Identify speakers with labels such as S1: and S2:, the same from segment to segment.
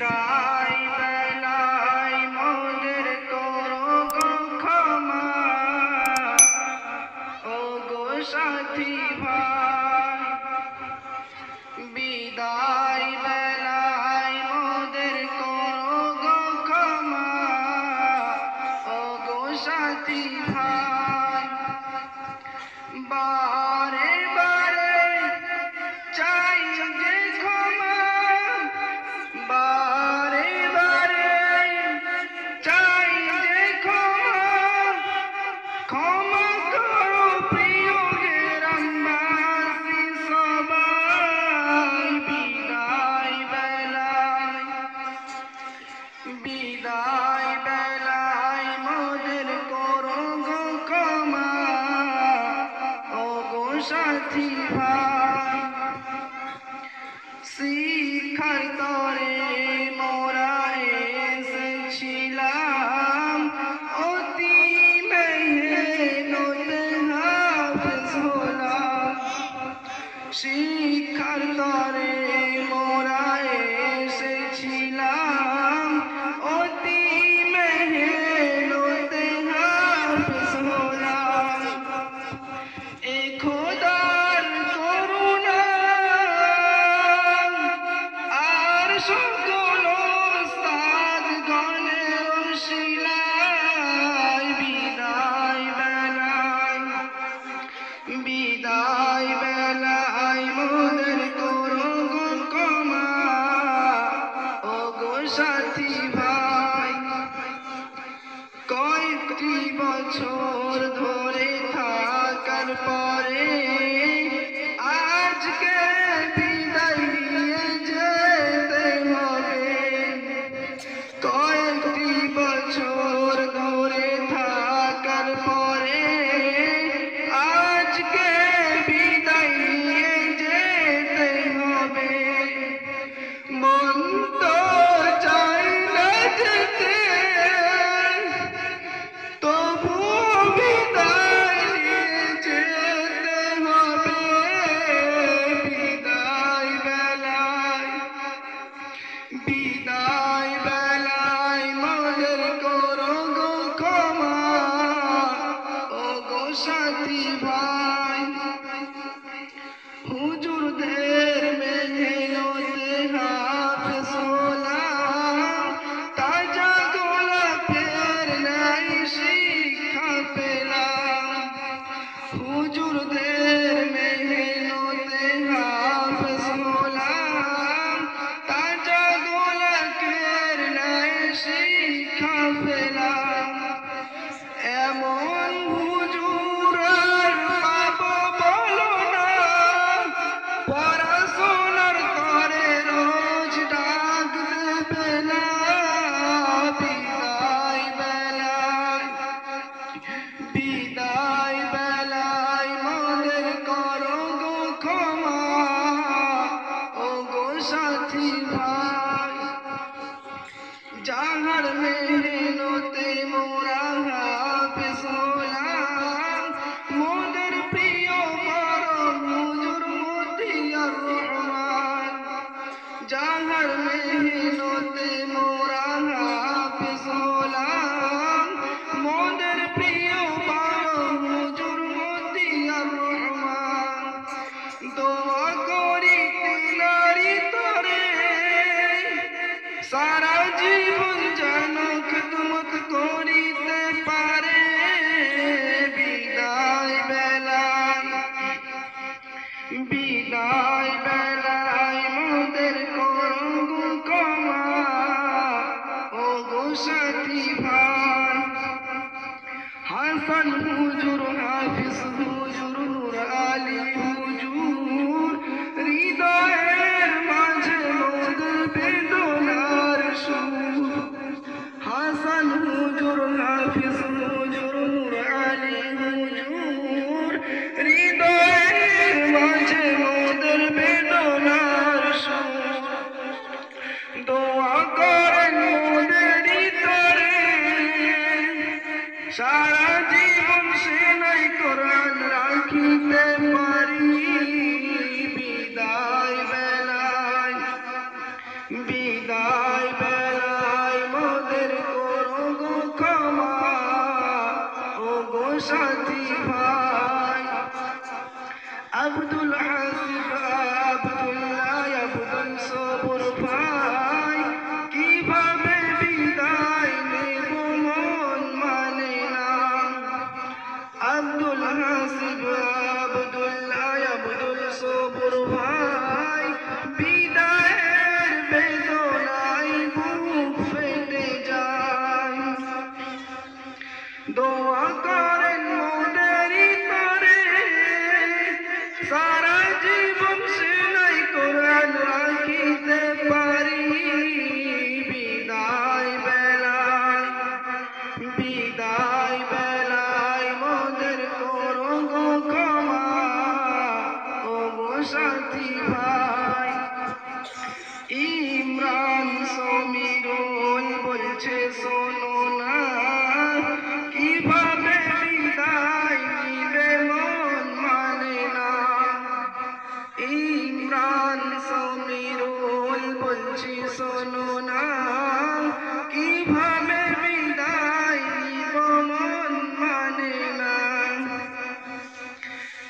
S1: বিদায় বেলায় মোদের করো গো ক্ষমা, ও গো সাথী ভাই। বিদায় বেলায় মোদের করো গো ক্ষমা, ও গো সাথী ভাই। বারে বারে চাই যে ক্ষমা, বারে বারে চাই যে ক্ষমা, ক্ষমা করো প্রিয় গ্রামবাসী সবাই। বিদায় বেলায়, বিদায় বেলায় মোদের করো গো ক্ষমা, ও গো সাথী ভাই। শিক্ষার তরে মোরা এসেছিলাম, অতি মেহনতে হাফেজ হলাম। শিক্ষার তরে মোরা এসেছিলাম, অতি মেহনতে হাফেজ হলাম। এ খোদার করুণা আর সকল ওস্তাদ গণের ওসিলায়। বিদায় বেলায়, বিদায় বেলায় মোদের করো গো ক্ষমা, ও গো সাথী ভাই। কয়েকটি বছর ধরে থাকার পরে আজকে বিদায় নিয়ে যেতে হবে। কয়েকটি বছর ধরে থাকার পরে আজকে বিদায় নিয়ে যেতে হবে। মন তো চাই না যেতে, তবুও বিদায় নিয়ে যেতে হবে। বিদায় বেলায়, বিদায় বেলায় মোদের করো গো ক্ষমা, ও গো সাথী ভাই। হুজুরদের মেহনতে হাফেজ হলাম, তাজা গোলাপের ন্যায় শিক্ষা পেলাম। হুজুরদের মেহনতে হাফেজ হলাম, তাজা গোলাপের ন্যায় শিক্ষা পেলাম। এমন হুজুর আর পাবো বলো না, পড়াশোনার তরে রোজ ডাক দেবে না। বিদায় বেলায়, বিদায় বেলায় মোদের করো গো ক্ষমা, ও গো সাথী ভাই। যাহার মেহনতে মোরা হাফেজ হলাম, মোদের প্রিয় বড় হুজুর মতিয়ার রহমান। যাহার মেহনতে মোরা হাফেজ হলাম, মোদের প্রিয় বড় হুজুর মতিয়ার রহমান। দোয়া করি তিনারি তরে সারা জীবন যেন খিদমত করিতে পারে। বিদায় বেলায়, বিদায় বেলায় মোদের করো গো ক্ষমা, ও গো সাথী ভাই। হাসান হুজুর, হাফিজ হুজুর, নূর আলী হুজুর, হৃদয়ের মাঝে মোদের বেদনার সুর। হাসান হুজুর, হাফিজ হুজুর, নূর আলী হুজুর, হৃদয়ের মাঝে মোদের বেদনার সুর। দোয়া করেন মোদের তরে সারা জীবন সে নাই কোরআন রাখিতে পারি। বিদায় বেলায়, বিদায় বলছি শোনো না, কিভাবে বিদায় নিব মন মানে না।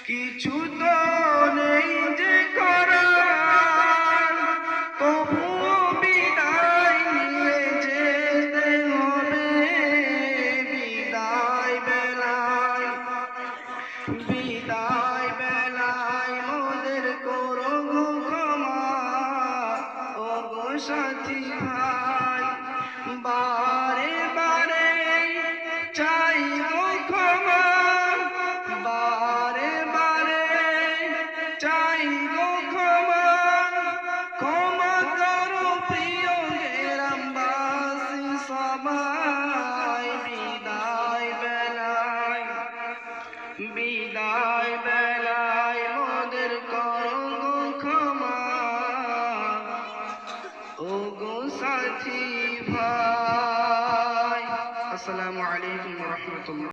S1: কিছু তো নেই যে করার, তবুও বিদায় নিয়ে যেতে হবে। বিদায় বেলায়, বিদায় বেলায় মোদের করো গো ক্ষমা, ও গো সাথী ভাই। বারে বারে চাই গো ক্ষমা, বারে বারে চাই গো ক্ষমা। ক্ষমা করো প্রিয় গ্রামবাসী সবাই। বিদায় বেলায়, বিদায় বেলায় মোদের করো গো ক্ষমা, ও গো সাথী ভাই। আসসালামু আলাইকুম ওয়া রাহমাতুল্লাহ।